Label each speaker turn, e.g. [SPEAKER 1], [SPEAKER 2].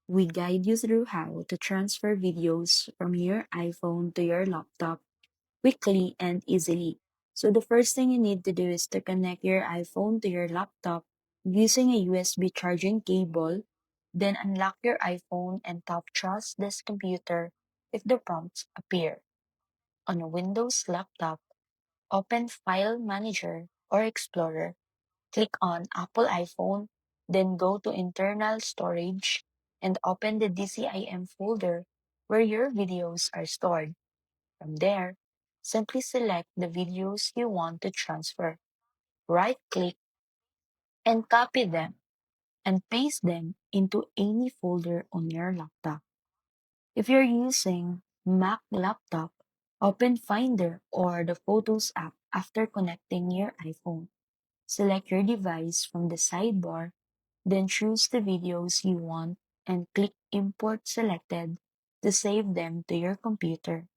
[SPEAKER 1] we guide you through how to transfer videos from your iPhone to your laptop quickly and easily. So the first thing you need to do is to connect your iPhone to your laptop using a USB charging cable. Then unlock your iPhone and tap Trust this computer if the prompts appear. On a Windows laptop, open File Manager or Explorer. Click on Apple iPhone, then go to Internal Storage and open the DCIM folder where your videos are stored. From there, simply select the videos you want to transfer. Right-click and copy them and paste them into any folder on your laptop. If you're using Mac laptop, open Finder or the Photos app after connecting your iPhone. Select your device from the sidebar, then choose the videos you want and click Import Selected to save them to your computer.